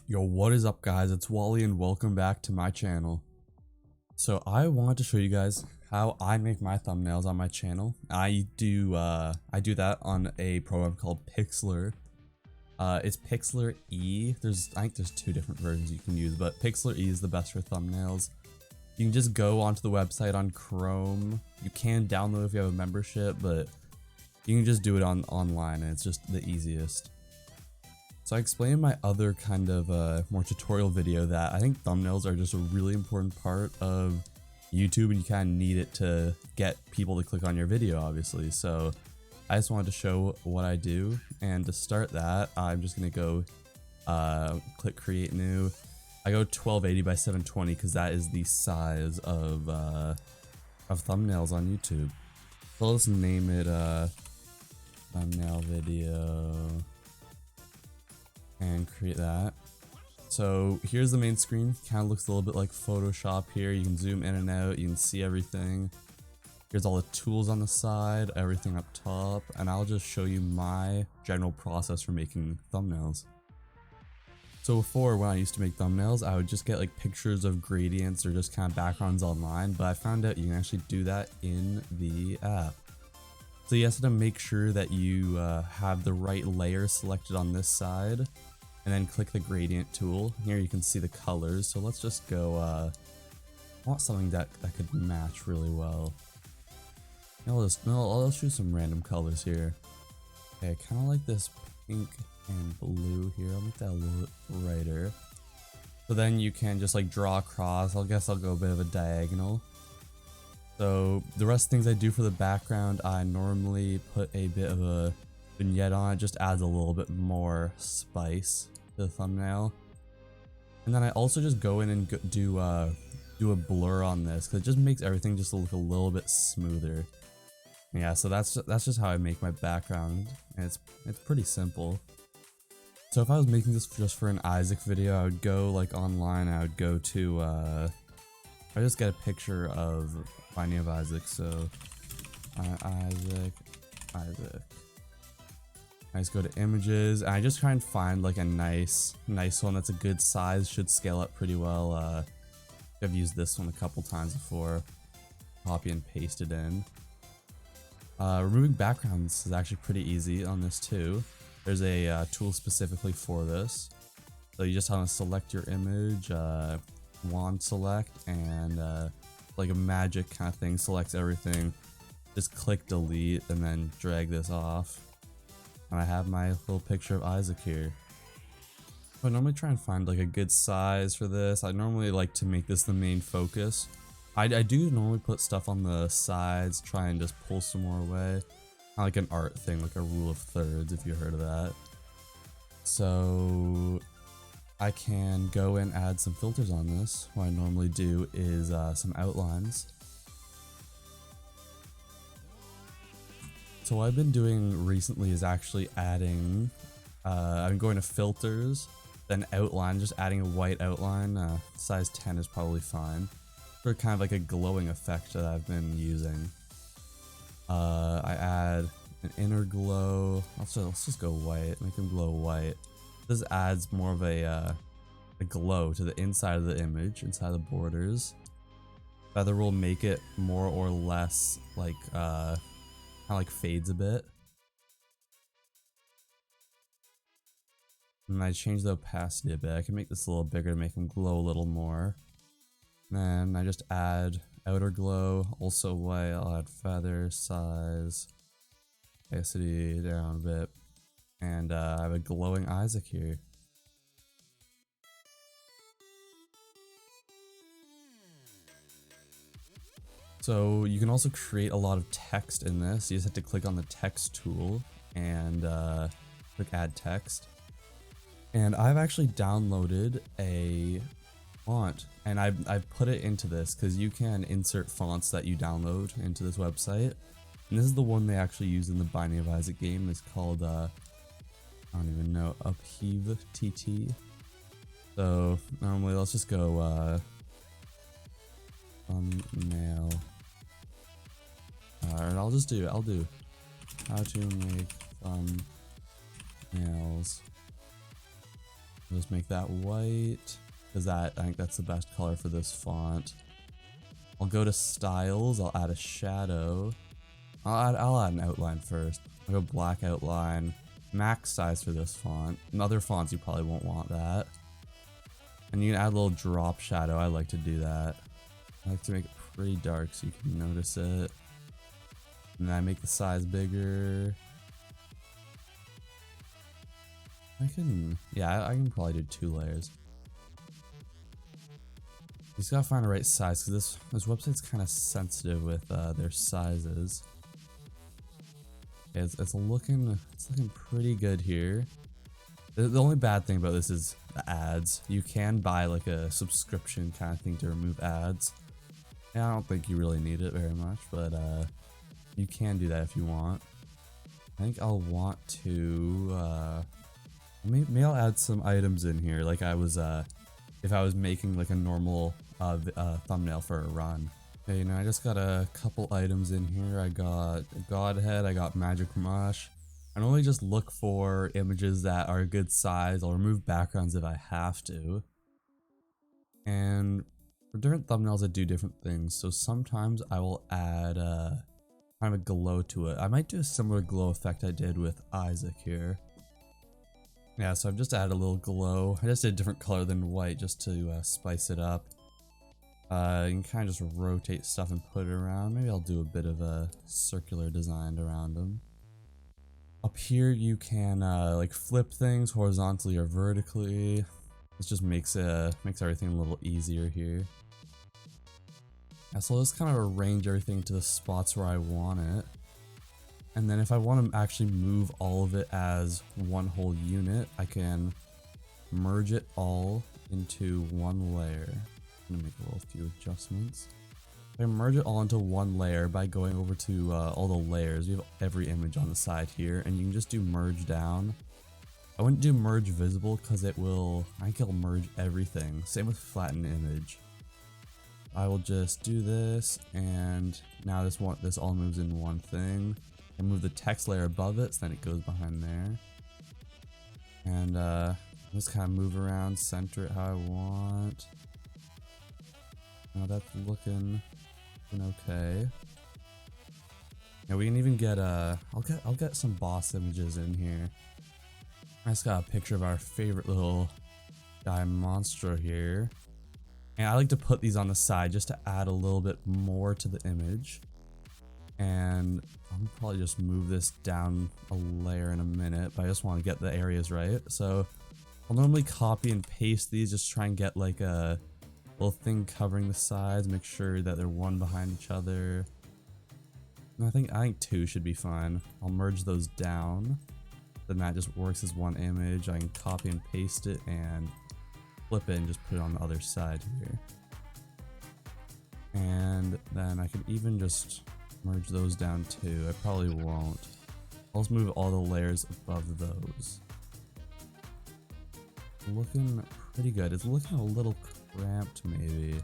Yo, what is up guys, it's Wally and welcome back to my channel. So I wanted to show you guys how I make my thumbnails on my channel. I do that on a program called Pixlr. It's Pixlr E. I think there's two different versions you can use, but Pixlr E is the best for thumbnails. You can just go onto the website on Chrome. You can download if you have a membership, but you can just do it online and it's just the easiest. So I explained in my other kind of more tutorial video that I think thumbnails are just a really important part of YouTube, and you kind of need it to get people to click on your video, obviously. So I just wanted to show what I do, and to start that, I'm just gonna go click create new. I go 1280 by 720 because that is the size of thumbnails on YouTube. So let's name it thumbnail video. And create that. So here's the main screen. Kind of looks a little bit like Photoshop here. You can zoom in and out, you can see everything. Here's all the tools on the side, everything up top, and I'll just show you my general process for making thumbnails. So before, when I used to make thumbnails, I would just get like pictures of gradients or just kind of backgrounds online, but I found out you can actually do that in the app. So you have to make sure that you have the right layer selected on this side, and then click the gradient tool. Here you can see the colors, so let's just go, I want something that could match really well. I'll choose some random colors here. Okay, kind of like this pink and blue here. I'll make that a little bit brighter. So then you can just like draw across. I guess I'll go a bit of a diagonal. So the rest of the things I do for the background, I normally put a bit of a vignette on. It just adds a little bit more spice to the thumbnail. And then I also just go in and do a blur on this because it just makes everything just look a little bit smoother. Yeah, so that's just how I make my background, and it's pretty simple. So if I was making this just for an Isaac video, I would go like online. I would go to I just get a picture of Binding of Isaac, so Isaac. I just go to images, and I just try and find like a nice one that's a good size, should scale up pretty well. I've used this one a couple times before. Copy and paste it in. Removing backgrounds is actually pretty easy on this too. There's a tool specifically for this. So you just want to select your image, wand select, and like a magic kind of thing selects everything. Just click delete and then drag this off, and I have my little picture of Isaac here. I normally try and find like a good size for this. I normally like to make this the main focus. I do normally put stuff on the sides, try and just pull some more away. Kind of like an art thing, like a rule of thirds, if you heard of that. So I can go and add some filters on this. What I normally do is some outlines. So what I've been doing recently is actually adding, I'm going to filters, then outline, just adding a white outline. Size 10 is probably fine. For kind of like a glowing effect that I've been using. I add an inner glow. Let's just go white, make them glow white. This adds more of a glow to the inside of the image, inside the borders. Feather will make it more or less like kind of like fades a bit. And I change the opacity a bit. I can make this a little bigger to make them glow a little more. Then I just add outer glow, also white. I'll add feather, size, opacity down a bit, and I have a glowing Isaac here. So you can also create a lot of text in this. You just have to click on the text tool and click add text. And I've actually downloaded a font, and I put it into this because you can insert fonts that you download into this website, and this is the one they actually use in the Binding of Isaac game. It's called I don't even know, Upheave TT. So normally let's just go thumbnail. Alright, I'll do how to make thumbnails I'll just make that white, because I think that's the best color for this font. I'll go to styles, I'll add a shadow. I'll add an outline first. I'll go black outline, max size for this font. In other fonts you probably won't want that. And you can add a little drop shadow, I like to do that. I like to make it pretty dark so you can notice it. And then I make the size bigger. I can probably do 2 layers. You just gotta find the right size because this website's kind of sensitive with their sizes. Okay, it's looking pretty good here. The only bad thing about this is the ads. You can buy like a subscription kind of thing to remove ads. Yeah, I don't think you really need it very much, but you can do that if you want. I think I'll want to maybe I'll add some items in here like I was if I was making like a normal thumbnail for a run. Okay, now I just got a couple items in here. I got Godhead, I got Magic Mush. I normally just look for images that are a good size. I'll remove backgrounds if I have to. And for different thumbnails I do different things. So sometimes I will add kind of a glow to it. I might do a similar glow effect I did with Isaac here. Yeah, so I've just added a little glow. I just did a different color than white just to spice it up. You can kind of just rotate stuff and put it around. Maybe I'll do a bit of a circular design around them. Up here you can like flip things horizontally or vertically. This just makes everything a little easier here. Yeah, so I'll just kind of arrange everything to the spots where I want it. And then if I want to actually move all of it as one whole unit, I can merge it all into one layer. I'm gonna make a little few adjustments. I can merge it all into one layer by going over to all the layers. You have every image on the side here, and you can just do merge down. I wouldn't do merge visible because I think it'll merge everything. Same with flatten image. I will just do this, and now this all moves in one thing. I move the text layer above it, so then it goes behind there. And just kind of move around, center it how I want. Now that's looking okay. Now we can even get I'll get some boss images in here. I just got a picture of our favorite little guy monster here. And I like to put these on the side just to add a little bit more to the image. And I'll probably just move this down a layer in a minute, but I just want to get the areas right. So I'll normally copy and paste these, just try and get like a little thing covering the sides, make sure that they're one behind each other. And I think 2 should be fine. I'll merge those down. Then that just works as one image. I can copy and paste it and flip it and just put it on the other side here. And then I can even just merge those down too. I probably won't. I'll just move all the layers above those. Looking pretty good. It's looking a little cramped maybe.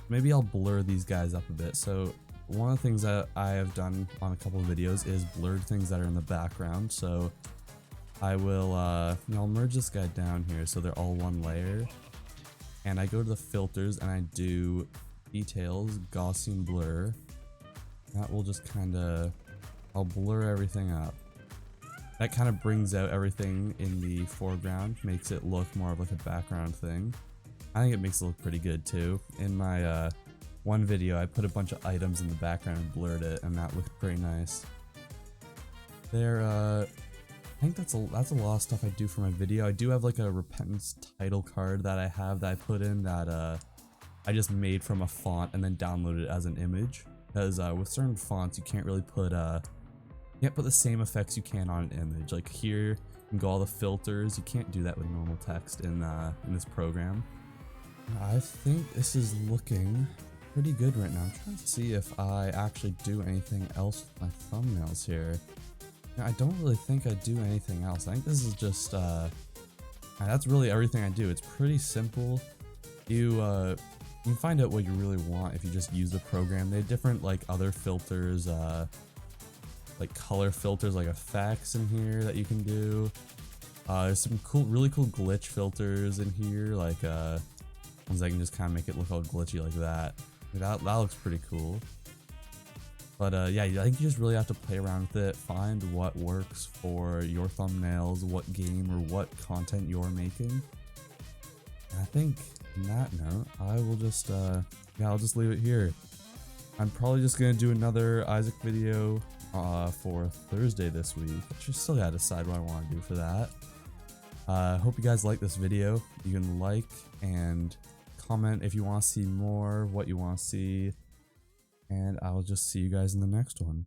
Maybe I'll blur these guys up a bit. So one of the things that I have done on a couple of videos is blurred things that are in the background. So I will I'll merge this guy down here so they're all one layer. And I go to the filters and I do details, Gaussian blur. That will just I'll blur everything up. That kind of brings out everything in the foreground, makes it look more of like a background thing. I think it makes it look pretty good too. In my one video, I put a bunch of items in the background and blurred it, and that looked pretty nice. I think that's a lot of stuff I do for my video. I do have like a Repentance title card that I put in that I just made from a font and then downloaded it as an image. Because with certain fonts, you can't really put the same effects you can on an image. Like here, you can go all the filters. You can't do that with normal text in this program. I think this is looking pretty good right now. I'm trying to see if I actually do anything else with my thumbnails here. I don't really think I do anything else. I think this is just that's really everything I do. It's pretty simple. You can find out what you really want if you just use the program. They have different like other filters, like color filters, like effects in here that you can do. There's some really cool glitch filters in here, like ones that can just kind of make it look all glitchy like that. That looks pretty cool. But yeah, I think you just really have to play around with it, find what works for your thumbnails, what game or what content you're making. And I think on that note, I will just yeah, I'll just leave it here. I'm probably just gonna do another Isaac video for Thursday this week. I just still gotta decide what I want to do for that. Hope you guys like this video. You can like and comment if you want to see more, what you want to see, and I'll just see you guys in the next one.